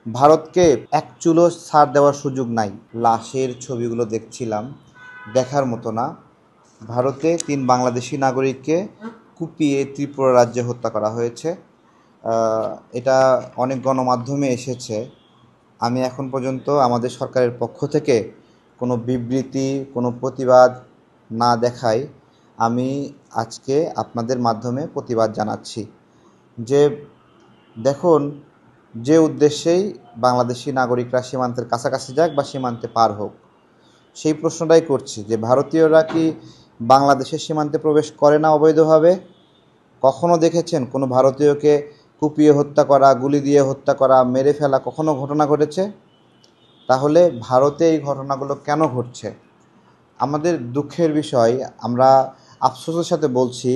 ভারতকে এক চুলো ছাড় দেওয়ার সুযোগ নাই। লাশের ছবিগুলো দেখছিলাম, দেখার মতো না। ভারতে 3 বাংলাদেশি নাগরিককে কুপিয়ে ত্রিপুরা রাজ্যে হত্যা করা হয়েছে। এটা অনেক গণমাধ্যমে এসেছে। আমি এখন পর্যন্ত আমাদের সরকারের পক্ষ থেকে কোনো বিবৃতি, কোনো প্রতিবাদ না দেখায় আমি আজকে আপনাদের মাধ্যমে প্রতিবাদ জানাচ্ছি যে দেখুন, যে উদ্দেশ্যেই বাংলাদেশি নাগরিকরা সীমান্তের কাছাকাছি যাক বা সীমান্তে পার হোক, সেই প্রশ্নটাই করছি যে ভারতীয়রা কি বাংলাদেশের সীমান্তে প্রবেশ করে না অবৈধভাবে? কখনো দেখেছেন কোনো ভারতীয়কে কুপিয়ে হত্যা করা, গুলি দিয়ে হত্যা করা, মেরে ফেলা কখনো ঘটনা ঘটেছে? তাহলে ভারতে এই ঘটনাগুলো কেন ঘটছে? আমাদের দুঃখের বিষয়, আমরা আফসোসের সাথে বলছি,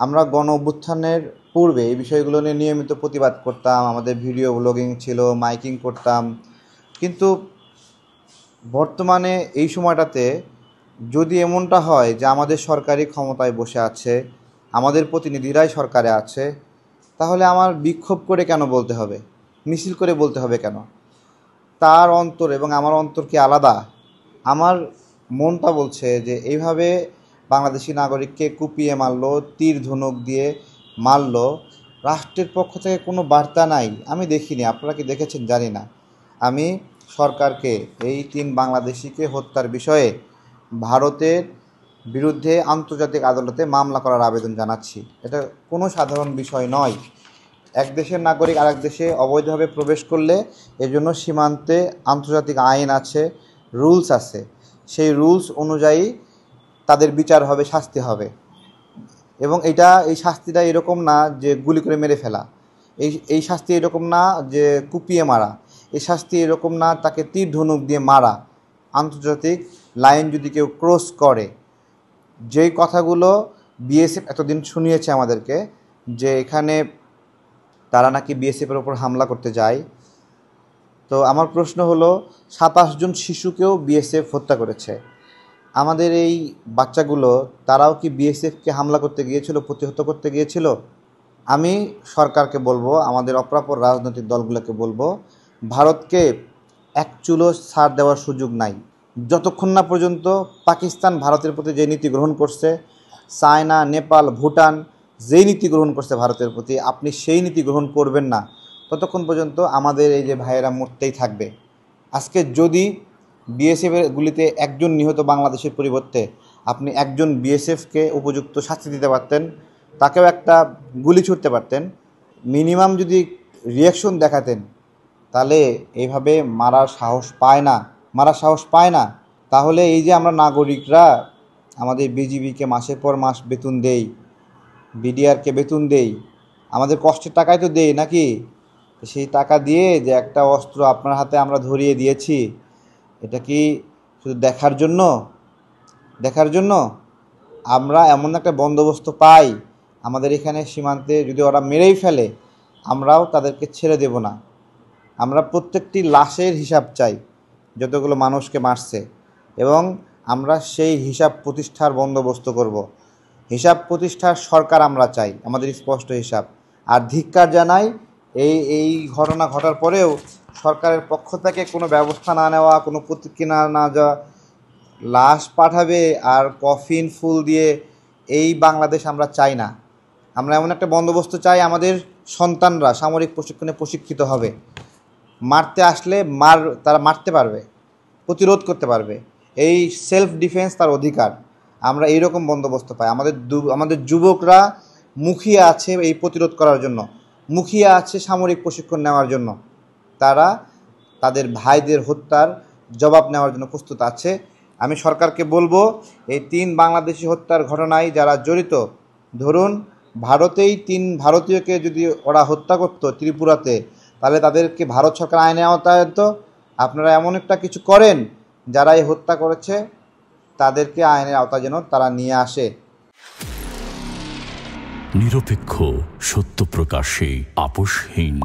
আমরা গণ অভ্যুত্থানের পূর্বে এই বিষয়গুলো নিয়ে নিয়মিত প্রতিবাদ করতাম, আমাদের ভিডিও ব্লগিং ছিল, মাইকিং করতাম। কিন্তু বর্তমানে এই সময়টাতে যদি এমনটা হয় যে আমাদের সরকারি ক্ষমতায় বসে আছে, আমাদের প্রতিনিধিরাই সরকারে আছে, তাহলে আমার বিক্ষোভ করে কেন বলতে হবে, মিছিল করে বলতে হবে কেন? তার অন্তর এবং আমার অন্তর কি আলাদা? আমার মনটা বলছে যে এইভাবে বাংলাদেশি নাগরিককে কুপিয়ে মারলো, তীর ধনুক দিয়ে মারলো, রাষ্ট্রের পক্ষ থেকে কোনো বার্তা নাই। আমি দেখিনি, আপনারা কি দেখেছেন জানি না। আমি সরকারকে এই 3 বাংলাদেশিকে হত্যার বিষয়ে ভারতের বিরুদ্ধে আন্তর্জাতিক আদালতে মামলা করার আবেদন জানাচ্ছি। এটা কোনো সাধারণ বিষয় নয়। এক দেশের নাগরিক আরেক দেশে অবৈধভাবে প্রবেশ করলে এর জন্য সীমান্তে আন্তর্জাতিক আইন আছে, রুলস আছে। সেই রুলস অনুযায়ী তাদের বিচার হবে, শাস্তি হবে। এবং এই শাস্তিটা এরকম না যে গুলি করে মেরে ফেলা, এই শাস্তি এরকম না যে কুপিয়ে মারা, এই শাস্তি এরকম না তাকে তীর ধনুক দিয়ে মারা। আন্তর্জাতিক লাইন যদি কেউ ক্রস করে, যেই কথাগুলো বিএসএফ এতদিন শুনিয়েছে আমাদেরকে, যে এখানে তারা নাকি বিএসএফের ওপর হামলা করতে যায়। তো আমার প্রশ্ন হলো, 27 জন শিশুকেও বিএসএফ হত্যা করেছে। আমাদের এই বাচ্চাগুলো, তারাও কি বিএসএফকে হামলা করতে গিয়েছিল, প্রতিহত করতে গিয়েছিল? আমি সরকারকে বলবো, আমাদের অপরাপর রাজনৈতিক দলগুলোকে বলবো, ভারতকে এক চুলো ছাড় দেওয়ার সুযোগ নাই। যতক্ষণ না পর্যন্ত পাকিস্তান ভারতের প্রতি যে নীতি গ্রহণ করছে, চায়না, নেপাল, ভুটান যেই নীতি গ্রহণ করছে ভারতের প্রতি, আপনি সেই নীতি গ্রহণ করবেন না, ততক্ষণ পর্যন্ত আমাদের এই যে ভাইয়েরা মরতেই থাকবে। আজকে যদি বিএসএফের গুলিতে একজন নিহত বাংলাদেশের পরিবর্তে আপনি একজন বিএসএফকে উপযুক্ত শাস্তি দিতে পারতেন, তাকেও একটা গুলি ছুটতে পারতেন, মিনিমাম যদি রিয়াকশন দেখাতেন, তাহলে এইভাবে মারার সাহস পায় না। তাহলে এই যে আমরা নাগরিকরা আমাদের বিজিবিকে মাসের পর মাস বেতন দেই, বিডিআরকে বেতন দেই, আমাদের কষ্টের টাকাই তো দেই নাকি? সেই টাকা দিয়ে যে একটা অস্ত্র আপনার হাতে আমরা ধরিয়ে দিয়েছি, এটা কি শুধু দেখার জন্য আমরা এমন একটা বন্দোবস্ত পাই আমাদের এখানে সীমান্তে, যদি ওরা মেরেই ফেলে আমরাও তাদেরকে ছেড়ে দেব না। আমরা প্রত্যেকটি লাশের হিসাব চাই যতগুলো মানুষকে মারছে, এবং আমরা সেই হিসাব প্রতিষ্ঠার বন্দোবস্ত করব। হিসাব প্রতিষ্ঠার সরকার আমরা চাই, আমাদের স্পষ্ট হিসাব। আর ধিক্কার জানাই এই ঘটনা ঘটার পরেও সরকারের পক্ষ থেকে কোনো ব্যবস্থা না নেওয়া, কোনো প্রতিক্রিয়া না যাওয়া, লাশ পাঠাবে আর কফিন ফুল দিয়ে এই বাংলাদেশ আমরা চাই না। আমরা এমন একটা বন্দোবস্ত চাই, আমাদের সন্তানরা সামরিক প্রশিক্ষণে প্রশিক্ষিত হবে, মারতে আসলে তারা মারতে পারবে, প্রতিরোধ করতে পারবে, এই সেলফ ডিফেন্স তার অধিকার। আমরা এইরকম বন্দোবস্ত পাই। আমাদের যুবকরা মুখিয়ে আছে এই প্রতিরোধ করার জন্য, মুখিয়ে আছে সামরিক প্রশিক্ষণ নেওয়ার জন্য। তারা তাদের ভাইদের হত্যার জবাব নেওয়ার জন্য প্রস্তুত আছে। আমি সরকারকে বলবো, এই 3 বাংলাদেশি হত্যার ঘটনায় যারা জড়িত, ধরুন ভারতেই 3 ভারতীয়কে যদি ওরা হত্যা করতো ত্রিপুরাতে, তাহলে তাদেরকে ভারত সরকার আইনের আওতায় আনতো। আপনারা এমন একটা কিছু করেন, যারা এই হত্যা করেছে তাদেরকে আইনের আওতায় যেন তারা নিয়ে আসে। নিরপেক্ষ, সত্য প্রকাশে আপোষহীন।